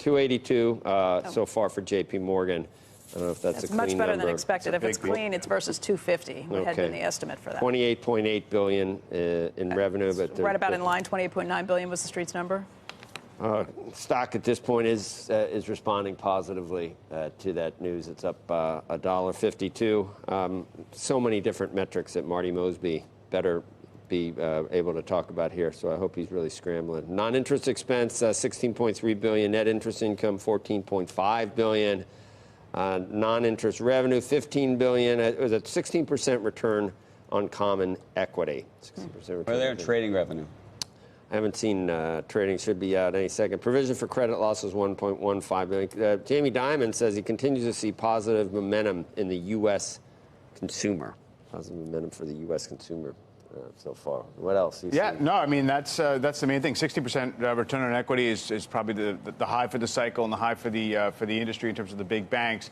282 so far for J.P. Morgan. I don't know if that's a clean much better number. than expected. If it's clean, it's versus 250. We had been the estimate for that. 28.8 billion in revenue, but right about in line. 28.9 billion was the street's number. Stock at this point is responding positively to that news. It's up $1.52. So many different metrics that Marty Mosby better be able to talk about here. So I hope he's really scrambling. Non-interest expense, 16.3 billion. Net interest income, 14.5 billion. Non-interest revenue, 15 billion. It was a 16% return on common equity. 16% return. What are there in trading revenue? I haven't seen trading. Should be out any second. Provision for credit losses, 1.15 billion. Jamie Dimon says he continues to see positive momentum in the U.S. consumer. Positive momentum for the U.S. consumer so far. What else? Yeah, no, I mean, that's the main thing. 60% return on equity is probably the high for the cycle and the high for the industry in terms of the big banks.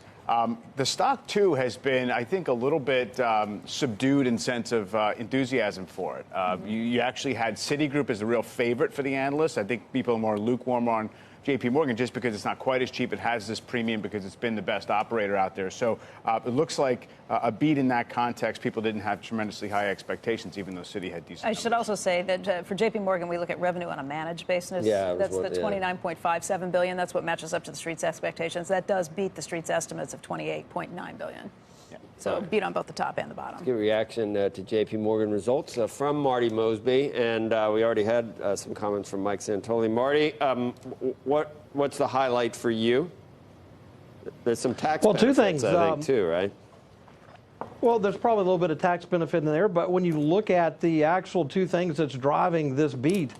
The stock, too, has been, I think, a little bit subdued in sense of enthusiasm for it. You actually had Citigroup as the real favorite for the analysts. I think people are more lukewarm on J.P. Morgan just because it's not quite as cheap. It has this premium because it's been the best operator out there. So it looks like a beat in that context. People didn't have tremendously high expectations, even though Citi had decent numbers. Should also say that for J.P. Morgan, we look at revenue on a managed basis. Yeah, that's the 29.57 billion. That's what matches up to the street's expectations. That does beat the street's estimates of 28.9 billion. Yeah. So beat on both the top and the bottom. Let's get a reaction to J.P. Morgan results from Marty Mosby, and we already had some comments from Mike Santoli. Marty, what's the highlight for you? There's some tax benefits, two things, I think, too, right? Well, there's probably a little bit of tax benefit in there, but when you look at the actual two things that's driving this beat,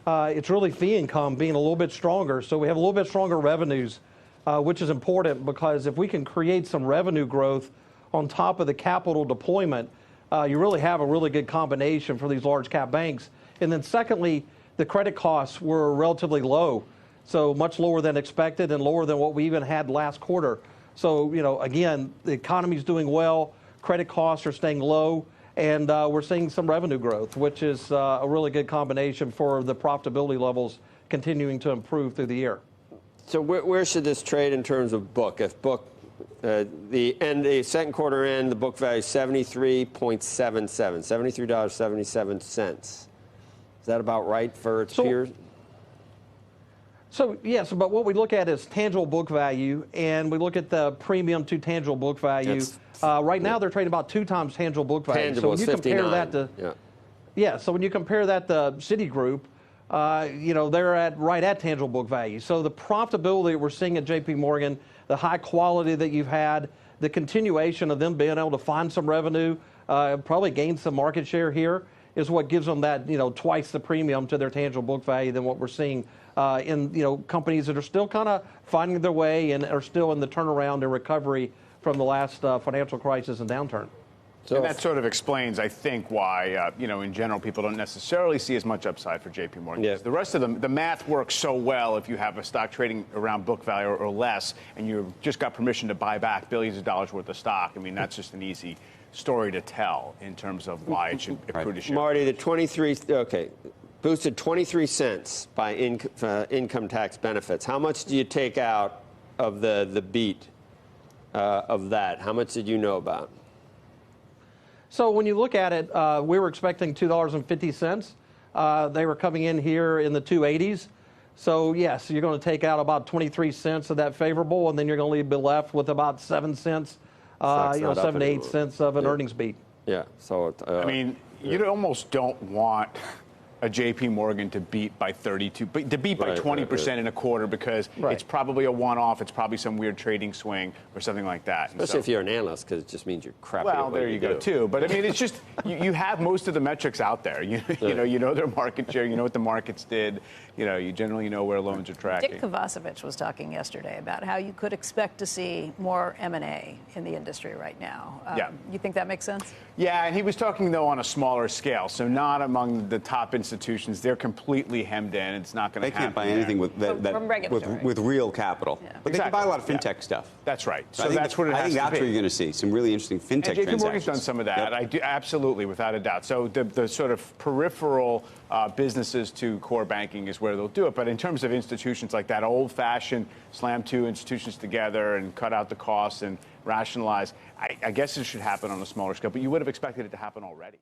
it's really fee income being a little bit stronger. So we have a little bit stronger revenues, which is important because if we can create some revenue growth on top of the capital deployment, you really have a really good combination for these large cap banks. And then secondly, the credit costs were relatively low, so much lower than expected and lower than what we even had last quarter. So, again, the economy's doing well, credit costs are staying low, and we're seeing some revenue growth, which is a really good combination for the profitability levels continuing to improve through the year. So where should this trade in terms of book? If book, the second quarter end, the book value is $73.77, $73.77. Is that about right for its peers? So, yes, but what we look at is tangible book value, and we look at the premium to tangible book value. Right now, they're trading about 2 times tangible book value. Tangible so when you compare that to, so when you compare that to Citigroup, they're right at tangible book value. So the profitability we're seeing at J.P. Morgan, the high quality that you've had, the continuation of them being able to find some revenue, probably gain some market share here, is what gives them that, twice the premium to their tangible book value than what we're seeing in, companies that are still kind of finding their way and are still in the turnaround and recovery from the last financial crisis and downturn. So, and that sort of explains, I think, why, in general, people don't necessarily see as much upside for J.P. Morgan. Yeah. The rest of them, the math works so well if you have a stock trading around book value or less, and you've just got permission to buy back billions of dollars worth of stock. I mean, that's just an easy story to tell in terms of why it should accrue to shareholders. Marty, the 23, boosted 23 cents by income tax benefits. How much do you take out of the beat of that? How much did you know about? So when you look at it, we were expecting $2.50. They were coming in here in the 280s. So, yes, you're going to take out about 23 cents of that favorable, and then you're going to be left with about 7 cents, 7 to 8 cents of an earnings beat. Yeah. So, I mean, you almost don't want a J.P. Morgan to beat by 32, to beat by 20% in a quarter because it's probably a one-off. It's probably some weird trading swing or something like that. Especially if you're an analyst, because it just means you're crappy. Well, there you go too. But I mean, it's just you have most of the metrics out there. You know their market share. You know what the markets did. You generally know where loans are tracking. Dick Kovacevic was talking yesterday about how you could expect to see more M&A in the industry right now. You think that makes sense? Yeah, and he was talking though on a smaller scale, so not among the top institutions institutions, they're completely hemmed in. It's not going to happen. They can't buy anything with From regulatory. with real capital. Yeah. But they can buy a lot of fintech stuff. That's right. So I think that's what it has to be. I think that's where you're going to see some really interesting fintech And JP Morgan's transactions. done some of that. Yep. I do, absolutely, without a doubt. So the sort of peripheral businesses to core banking is where they'll do it. But in terms of institutions like that, old-fashioned slam two institutions together and cut out the costs and rationalize, I guess it should happen on a smaller scale. But you would have expected it to happen already.